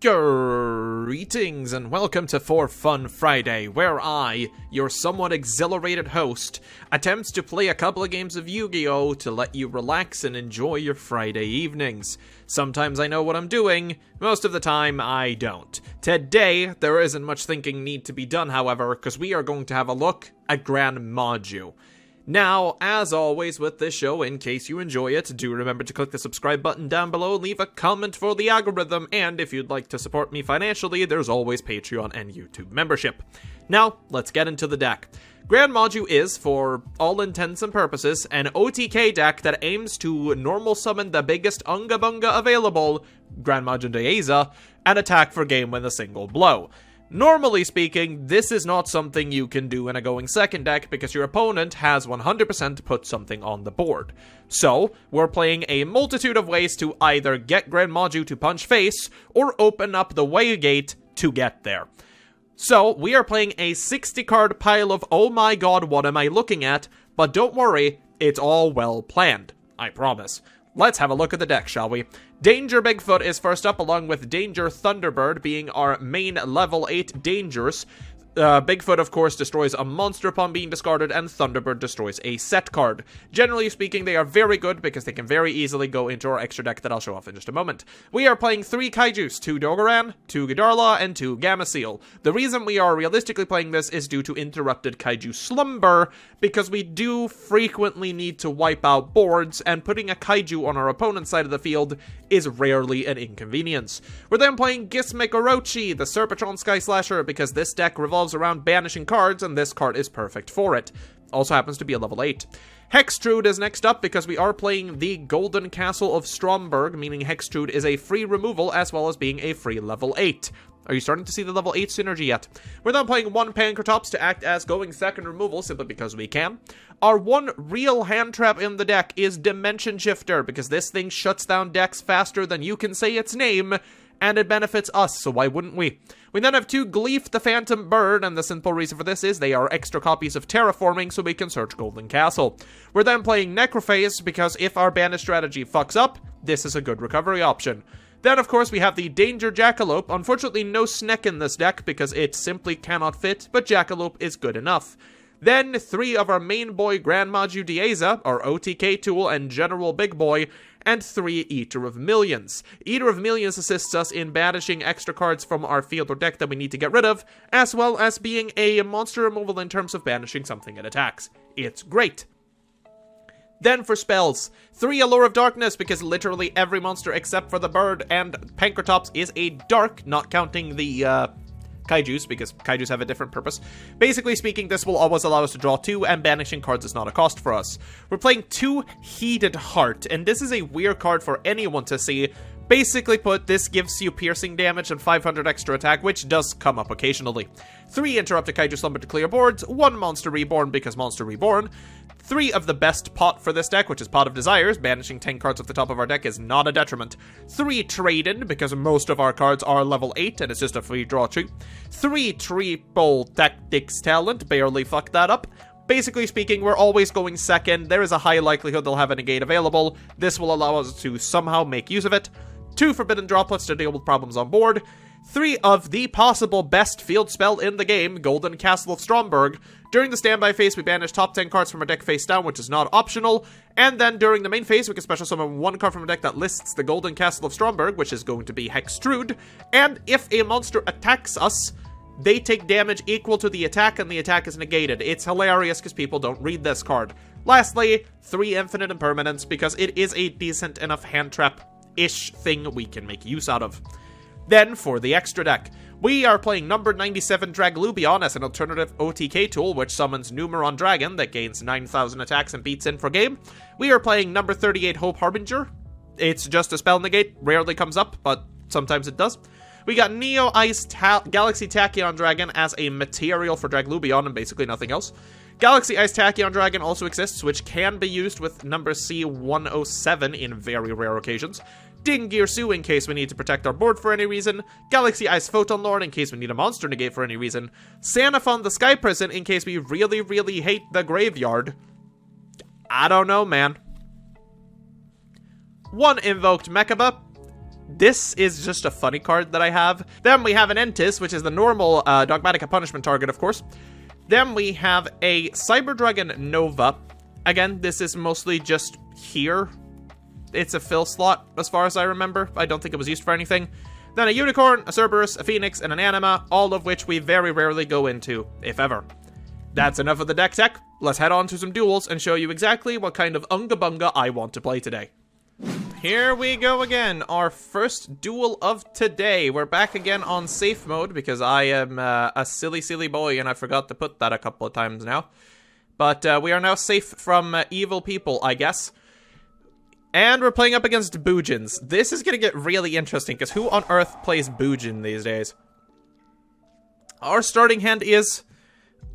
Greetings and welcome to For Fun Friday, where I, your somewhat exhilarated host, attempts to play a couple of games of Yu-Gi-Oh! To let you relax and enjoy your Friday evenings. Sometimes I know what I'm doing, most of the time I don't. Today, there isn't much thinking need to be done, however, because we are going to have a look at GREN MAJU. Now, as always with this show, in case you enjoy it, do remember to click the subscribe button down below, leave a comment for the algorithm, and if you'd like to support me financially, there's always Patreon and YouTube membership. Now, let's get into the deck. GREN MAJU is, for all intents and purposes, an OTK deck that aims to normal summon the biggest Unga Bunga available, GREN MAJU Dieza, and attack for game with a single blow. Normally speaking, this is not something you can do in a going second deck because your opponent has 100% to put something on the board. So, we're playing a multitude of ways to either get GREN MAJU to punch face, or open up the way gate to get there. So, we are playing a 60 card pile of oh my god what am I looking at, but don't worry, it's all well planned, I promise. Let's have a look at the deck, shall we? Danger Bigfoot is first up, along with Danger Thunderbird being our main level 8 dangers. Bigfoot, of course, destroys a monster upon being discarded, and Thunderbird destroys a set card. Generally speaking, they are very good because they can very easily go into our extra deck that I'll show off in just a moment. We are playing 3 Kaijus, 2 Dogoran, 2 Ghidorah, and 2 Gameciel. The reason we are realistically playing this is due to interrupted Kaiju slumber, because we do frequently need to wipe out boards, and putting a Kaiju on our opponent's side of the field is rarely an inconvenience. We're then playing Gizmic Orochi, the Serpatron Sky Slasher, because this deck revolves around banishing cards, and this card is perfect for it. Also happens to be a level 8. Hextrude is next up because we are playing the Golden Castle of Stromberg, meaning Hextrude is a free removal as well as being a free level 8. Are you starting to see the level 8 synergy yet? We're then playing 1 Pancratops to act as going second removal simply because we can. Our one real hand trap in the deck is Dimension Shifter, because this thing shuts down decks faster than you can say its name, and it benefits us, so why wouldn't we? We then have 2 Gleef the Phantom Bird, and the simple reason for this is they are extra copies of Terraforming, so we can search Golden Castle. We're then playing Necrophase, because if our banish strategy fucks up, this is a good recovery option. Then, of course, we have the Danger Jackalope. Unfortunately, no Sneck in this deck, because it simply cannot fit, but Jackalope is good enough. Then, 3 of our main boy GREN MAJU Dieza, our OTK tool and general big boy, and 3 Eater of Millions. Eater of Millions assists us in banishing extra cards from our field or deck that we need to get rid of, as well as being a monster removal in terms of banishing something it attacks. It's great. Then for spells, 3 Allure of Darkness, because literally every monster except for the bird and Pancratops is a dark, not counting the Kaijus, because Kaijus have a different purpose. Basically speaking, this will always allow us to draw 2, and banishing cards is not a cost for us. We're playing 2 Heated Heart, and this is a weird card for anyone to see. Basically put, this gives you piercing damage and 500 extra attack, which does come up occasionally. 3 Interrupted Kaiju Slumber to clear boards, 1 Monster Reborn because Monster Reborn, 3 of the best pot for this deck, which is Pot of Desires. Banishing 10 cards off the top of our deck is not a detriment. 3 Trade-In, because most of our cards are level 8, and it's just a free draw tree. 3 Triple Tactics Talent, barely fucked that up. Basically speaking, we're always going second. There is a high likelihood they'll have a negate available. This will allow us to somehow make use of it. 2 Forbidden Droplets to deal with problems on board. 3 of the possible best field spell in the game, Golden Castle of Stromberg. During the standby phase, we banish top 10 cards from our deck face down, which is not optional. And then during the main phase, we can special summon 1 card from a deck that lists the Golden Castle of Stromberg, which is going to be Hextrude. And if a monster attacks us, they take damage equal to the attack, and the attack is negated. It's hilarious because people don't read this card. Lastly, 3 Infinite Impermanence, because it is a decent enough hand trap-ish thing we can make use out of. Then, for the extra deck, we are playing number 97 Draglubion as an alternative OTK tool, which summons Numeron Dragon that gains 9,000 attacks and beats in for game. We are playing number 38 Hope Harbinger. It's just a spell negate, rarely comes up, but sometimes it does. We got Neo Ice Galaxy Tachyon Dragon as a material for Draglubion and basically nothing else. Galaxy Ice Tachyon Dragon also exists, which can be used with number C107 in very rare occasions. Dingirsu in case we need to protect our board for any reason. Galaxy Ice Photon Lord in case we need a monster negate for any reason. Sanaphon the Sky Prison in case we really, really hate the graveyard. I don't know, man. 1 Invoked Mechaba. This is just a funny card that I have. Then we have an Entis, which is the normal Dogmatic punishment target, of course. Then we have a Cyber Dragon Nova. Again, this is mostly just here. It's a fill slot, as far as I remember. I don't think it was used for anything. Then a Unicorn, a Cerberus, a Phoenix, and an Anima, all of which we very rarely go into, if ever. That's enough of the deck tech. Let's head on to some duels and show you exactly what kind of Unga Bunga I want to play today. Here we go again, our first duel of today. We're back again on safe mode because I am a silly boy and I forgot to put that a couple of times now. But we are now safe from evil people, I guess. And we're playing up against Boojins. This is going to get really interesting because who on earth plays Boojin these days? Our starting hand is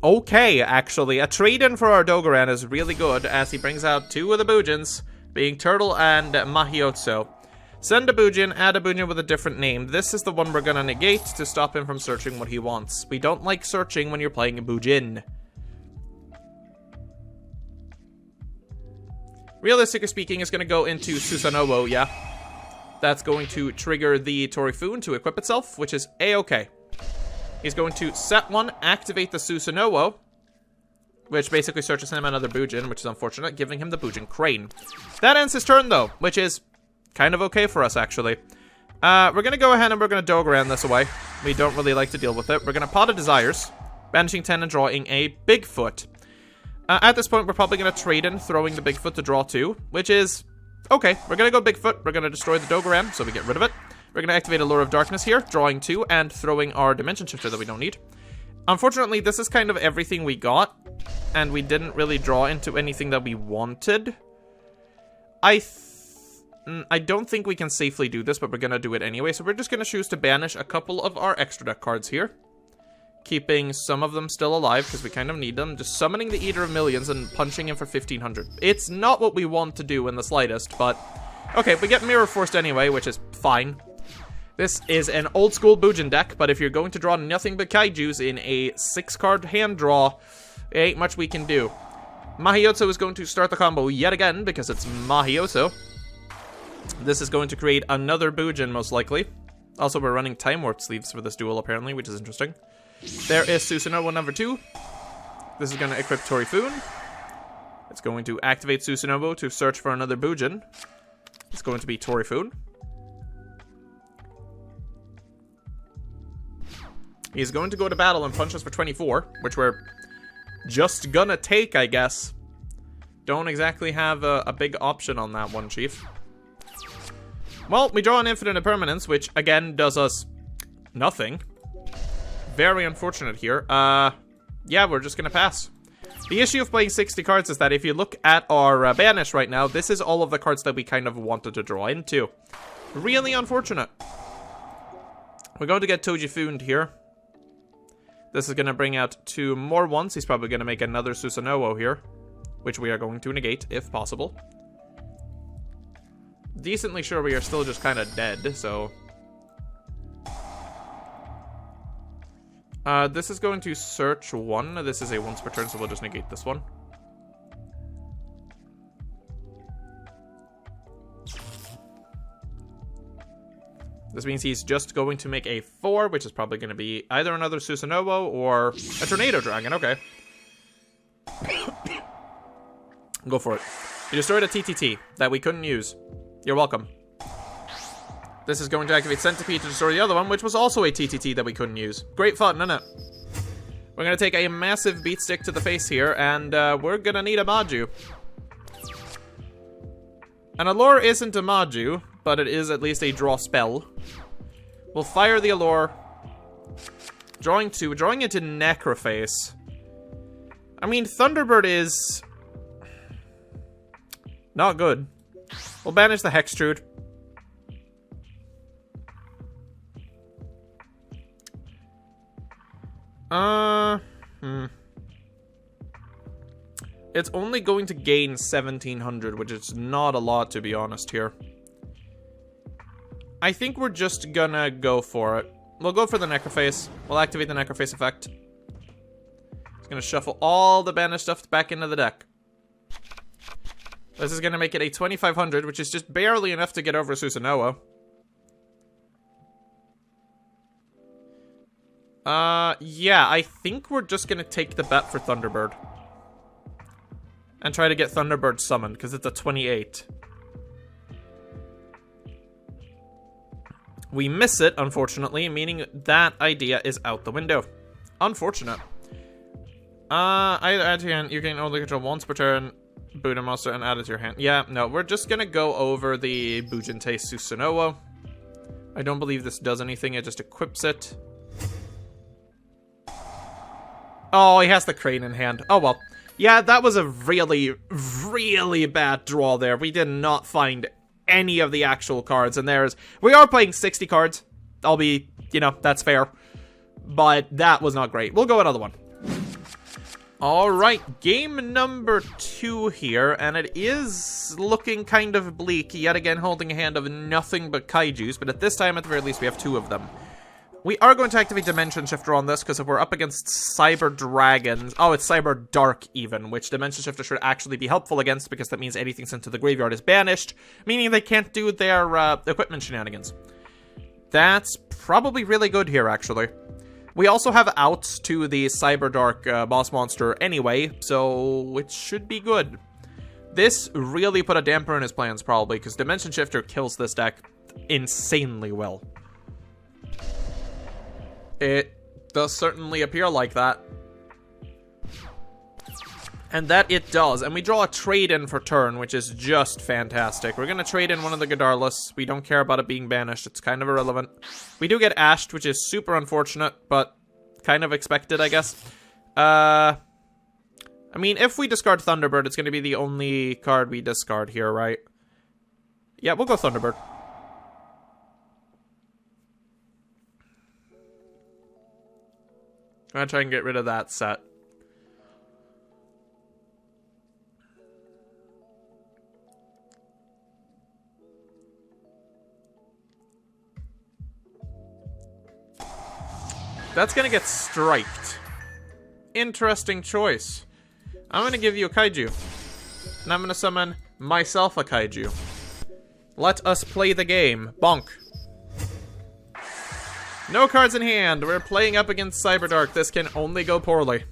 okay, actually. A trade-in for our Dogoran is really good as he brings out two of the Boojins, being Turtle and Mahiyotsu. Send a Boojin, add a Boojin with a different name. This is the one we're going to negate to stop him from searching what he wants. We don't like searching when you're playing a Boojin. Realistically speaking, it's going to go into Susanoo, yeah. That's going to trigger the Torifun to equip itself, which is A-okay. He's going to set one, activate the Susanoo, which basically searches him another Boojin, which is unfortunate, giving him the Boojin Crane. That ends his turn, though, which is kind of okay for us, actually. We're going to go ahead and we're going to Dogoran this away. We don't really like to deal with it. We're going to Pot of Desires, banishing 10 and drawing a Bigfoot. At this point, we're probably going to trade in, throwing the Bigfoot to draw 2, which is okay. We're going to go Bigfoot. We're going to destroy the Dogoran, so we get rid of it. We're going to activate Allure of Darkness here, drawing 2, and throwing our Dimension Shifter that we don't need. Unfortunately, this is kind of everything we got, and we didn't really draw into anything that we wanted. I don't think we can safely do this, but we're going to do it anyway, so we're just going to choose to banish a couple of our extra deck cards here. Keeping some of them still alive, because we kind of need them. Just summoning the Eater of Millions and punching him for 1,500. It's not what we want to do in the slightest, but... okay, we get Mirror Forced anyway, which is fine. This is an old-school Boojin deck, but if you're going to draw nothing but Kaijus in a 6-card hand draw, ain't much we can do. Mahiyotsu is going to start the combo yet again, because it's Mahiyotsu. This is going to create another Boojin, most likely. Also, we're running Time Warp sleeves for this duel, apparently, which is interesting. There is Susanoo number 2. This is going to equip Torifun. It's going to activate Susanoo to search for another Boojin. It's going to be Torifun. He's going to go to battle and punch us for 24, which we're just gonna take, I guess. Don't exactly have a big option on that one, Chief. Well, we draw an Infinite Impermanence, which, again, does us nothing. Very unfortunate here. Yeah, we're just gonna pass. The issue of playing 60 cards is that if you look at our banish right now, this is all of the cards that we kind of wanted to draw into. Really unfortunate. We're going to get Tojifuned here. This is going to bring out 2 more ones. He's probably going to make another Susanoo here, which we are going to negate, if possible. Decently sure we are still just kind of dead, so... this is going to search 1. This is a once per turn, so we'll just negate this one. This means he's just going to make a 4, which is probably going to be either another Susanoo or a Tornado Dragon. Okay. Go for it. You destroyed a TTT that we couldn't use. You're welcome. This is going to activate Centipede to destroy the other one, which was also a TTT that we couldn't use. Great fun, isn't it? We're going to take a massive beat stick to the face here, and we're going to need a MAJU. An Allure isn't a MAJU, but it is at least a draw spell. We'll fire the Allure. Drawing 2, drawing into Necroface. I mean, Thunderbird is... not good. We'll banish the Hextrude. It's only going to gain 1,700, which is not a lot, to be honest, here. I think we're just gonna go for it. We'll go for the Necroface. We'll activate the Necroface effect. It's gonna shuffle all the banished stuff back into the deck. This is gonna make it a 2,500, which is just barely enough to get over Susanoo. Yeah, I think we're just gonna take the bet for Thunderbird. And try to get Thunderbird summoned, because it's a 28. We miss it, unfortunately, meaning that idea is out the window. Unfortunate. Either add to your hand, you can only control once per turn, boot a monster and add it to your hand. Yeah, no, we're just gonna go over the Bujinte Susanoo. I don't believe this does anything, it just equips it. Oh, he has the crane in hand. Oh well. Yeah, that was a really, really bad draw there. We did not find any of the actual cards, and we are playing 60 cards. I'll be, you know, that's fair. But that was not great. We'll go another one. Alright, game number 2 here, and it is looking kind of bleak, yet again holding a hand of nothing but kaijus, but at this time, at the very least, we have 2 of them. We are going to activate Dimension Shifter on this, because if we're up against Cyber Dragons... Oh, it's Cyber Dark, even, which Dimension Shifter should actually be helpful against, because that means anything sent to the graveyard is banished, meaning they can't do their equipment shenanigans. That's probably really good here, actually. We also have outs to the Cyber Dark boss monster anyway, so it should be good. This really put a damper in his plans, probably, because Dimension Shifter kills this deck insanely well. It does certainly appear like that. And that it does. And we draw a trade-in for turn, which is just fantastic. We're going to trade in one of the Godarless. We don't care about it being banished. It's kind of irrelevant. We do get Ashed, which is super unfortunate, but kind of expected, I guess. I mean, if we discard Thunderbird, it's going to be the only card we discard here, right? Yeah, we'll go Thunderbird. I'm gonna try and get rid of that set. That's gonna get striked. Interesting choice. I'm gonna give you a kaiju. And I'm gonna summon myself a kaiju. Let us play the game. Bonk. No cards in hand. We're playing up against Cyberdark. This can only go poorly.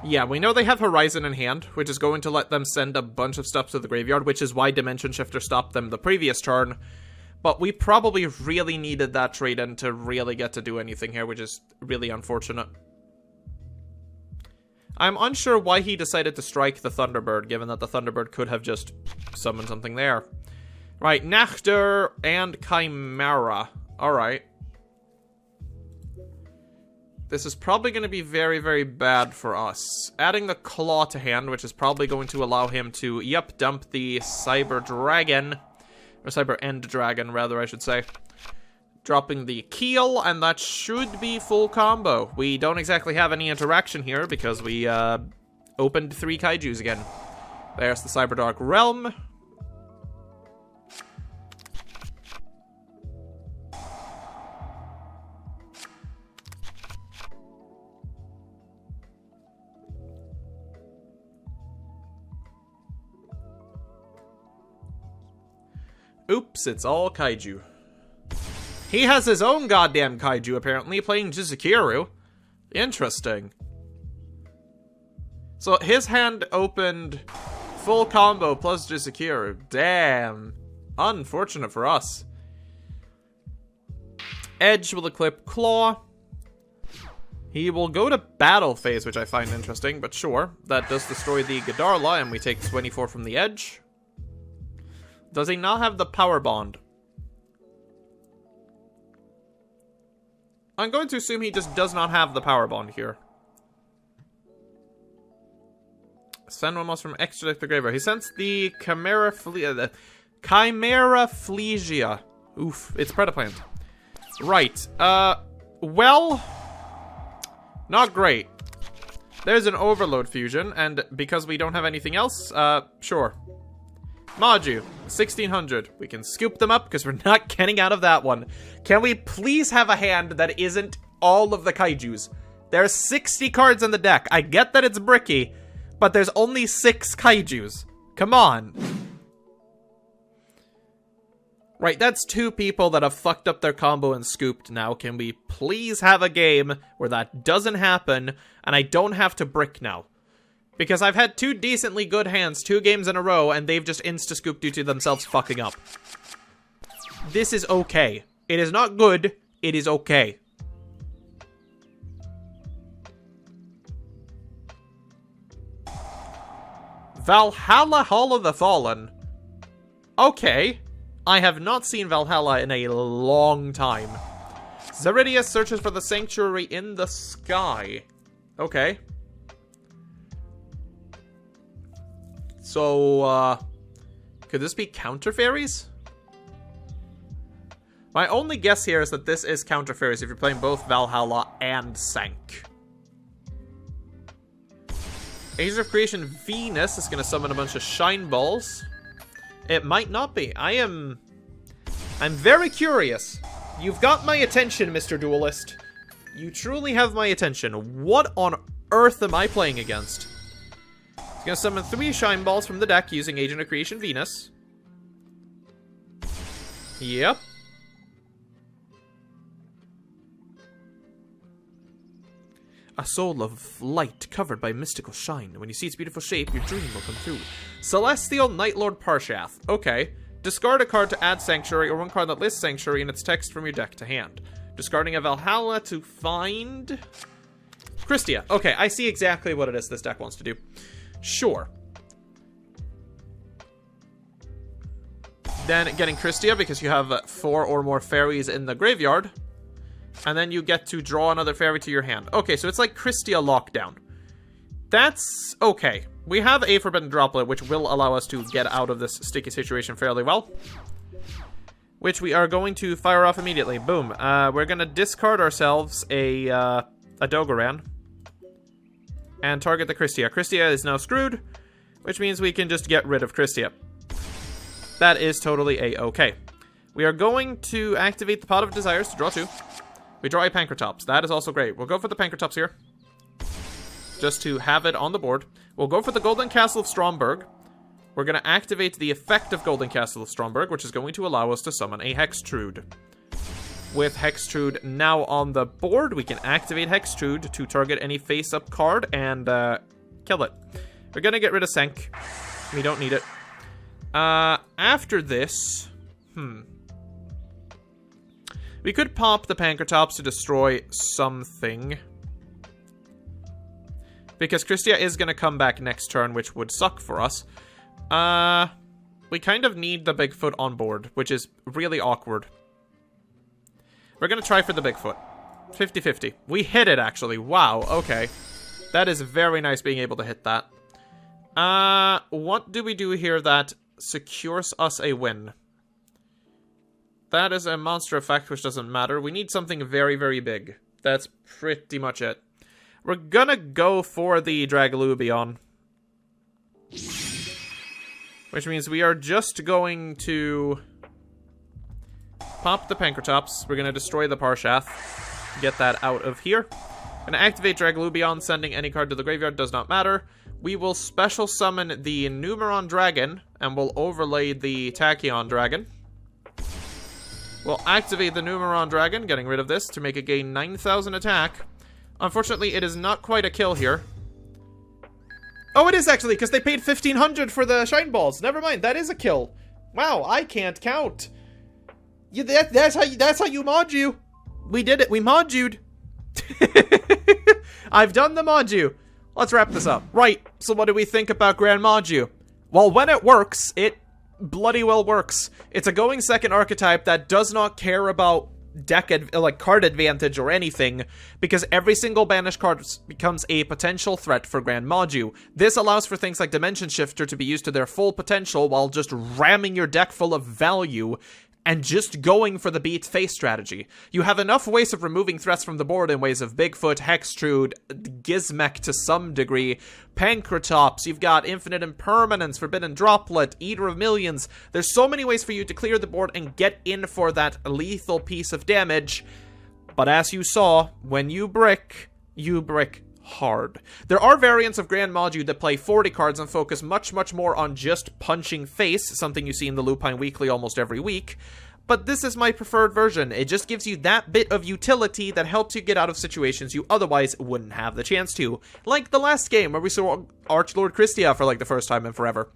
Yeah, we know they have Horizon in hand, which is going to let them send a bunch of stuff to the graveyard, which is why Dimension Shifter stopped them the previous turn. But we probably really needed that trade-in to really get to do anything here, which is really unfortunate. I'm unsure why he decided to strike the Thunderbird, given that the Thunderbird could have just summoned something there. Right, Nachter and Chimera. Alright. This is probably going to be very, very bad for us. Adding the Claw to hand, which is probably going to allow him to, yep, dump the Cyber Dragon. Or Cyber End Dragon, rather, I should say. Dropping the Keel, and that should be full combo. We don't exactly have any interaction here because we opened 3 kaijus again. There's the Cyberdark Realm. Oops, it's all kaiju. He has his own goddamn kaiju, apparently, playing Jizukiru. Interesting. So, his hand opened full combo plus Jizukiru. Damn. Unfortunate for us. Edge will equip Claw. He will go to battle phase, which I find interesting, but sure. That does destroy the Godarla, and we take 24 from the Edge. Does he not have the Power Bond? I'm going to assume he just does not have the Power Bond here. Send one monster from extra deck to graveyard. He sends the Chimera Phlegia. Oof, it's Predaplant. Right, well, not great. There's an Overload Fusion, and because we don't have anything else, sure. Maju, 1600. We can scoop them up because we're not getting out of that one. Can we please have a hand that isn't all of the kaijus? There's 60 cards in the deck. I get that it's bricky, but there's only 6 kaijus. Come on. Right, that's 2 people that have fucked up their combo and scooped now. Can we please have a game where that doesn't happen, and I don't have to brick now? Because I've had 2 decently good hands 2 games in a row, and they've just insta-scooped due to themselves fucking up. This is okay. It is not good, it is okay. Valhalla Hall of the Fallen. Okay. I have not seen Valhalla in a long time. Zaridius searches for the sanctuary in the sky. Okay. So, could this be counter fairies? My only guess here is that this is counter fairies if you're playing both Valhalla and Sank. Age of Creation Venus is going to summon a bunch of shine balls. It might not be. I'm very curious. You've got my attention, Mr. Duelist. You truly have my attention. What on earth am I playing against? It's gonna summon 3 shine balls from the deck using Agent of Creation Venus. Yep. A soul of light covered by mystical shine. When you see its beautiful shape, your dream will come true. Celestial Nightlord Parshath. Okay. Discard a card to add Sanctuary, or 1 card that lists Sanctuary and its text from your deck to hand. Discarding a Valhalla to find... Christia. Okay, I see exactly what it is this deck wants to do. Sure. Then getting Christia because you have 4 or more fairies in the graveyard. And then you get to draw another fairy to your hand. Okay, so it's like Christia Lockdown. That's okay. We have a Forbidden Droplet, which will allow us to get out of this sticky situation fairly well. Which we are going to fire off immediately. Boom. We're going to discard ourselves a Dogoran. And target the Christia. Christia is now screwed, which means we can just get rid of Christia. That is totally a-okay. We are going to activate the Pot of Desires to draw 2. We draw a Pankratops. That is also great. We'll go for the Pankratops here. Just to have it on the board. We'll go for the Golden Castle of Stromberg. We're going to activate the effect of Golden Castle of Stromberg, which is going to allow us to summon a Hextrude. With Hextrude now on the board, we can activate Hextrude to target any face-up card and kill it. We're going to get rid of Senk. We don't need it. After this... We could pop the Pankratops to destroy something. Because Christia is going to come back next turn, which would suck for us. We kind of need the Bigfoot on board, which is really awkward. We're going to try for the Bigfoot. 50-50. We hit it, actually. Wow, okay. That is very nice being able to hit that. What do we do here that secures us a win? That is a monster effect, which doesn't matter. We need something very, very big. That's pretty much it. We're gonna go for the Dragalubion. Which means we are just going to pop the Pankratops. We're gonna destroy the Parshath. Get that out of here. Gonna activate Dragalubion, sending any card to the graveyard, does not matter. We will special summon the Numeron Dragon, and we'll overlay the Tachyon Dragon. We'll activate the Numeron Dragon, getting rid of this, to make it gain 9,000 attack. Unfortunately, it is not quite a kill here. Oh, it is actually, because they paid 1,500 for the Shine Balls. Never mind, that is a kill. Wow, I can't count. That's how you MAJU. We did it, we MAJU'd. I've done the MAJU. Let's wrap this up. Right, so what do we think about Grand MAJU? Well, when it works, it bloody well works. It's a going second archetype that does not care about card advantage or anything, because every single banished card becomes a potential threat for Grand MAJU. This allows for things like Dimension Shifter to be used to their full potential while just ramming your deck full of value and just going for the beat face strategy. You have enough ways of removing threats from the board in ways of Bigfoot, Hextrude, Gizmek to some degree, Pankratops, you've got Infinite Impermanence, Forbidden Droplet, Eater of Millions. There's so many ways for you to clear the board and get in for that lethal piece of damage. But as you saw, when you brick hard. There are variants of Grand MAJU that play 40 cards and focus much more on just punching face, something you see in the Lupine Weekly almost every week. but this is my preferred version. It just gives you that bit of utility that helps you get out of situations you otherwise wouldn't have the chance to. Like the last game where we saw Archlord Christia for like the first time in forever.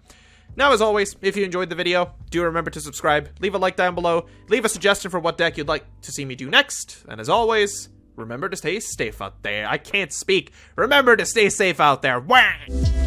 Now, as always, if you enjoyed the video, do remember to subscribe, leave a like down below, leave a suggestion for what deck you'd like to see me do next, and as always, remember to stay safe out there. I can't speak. Remember to stay safe out there. Wah!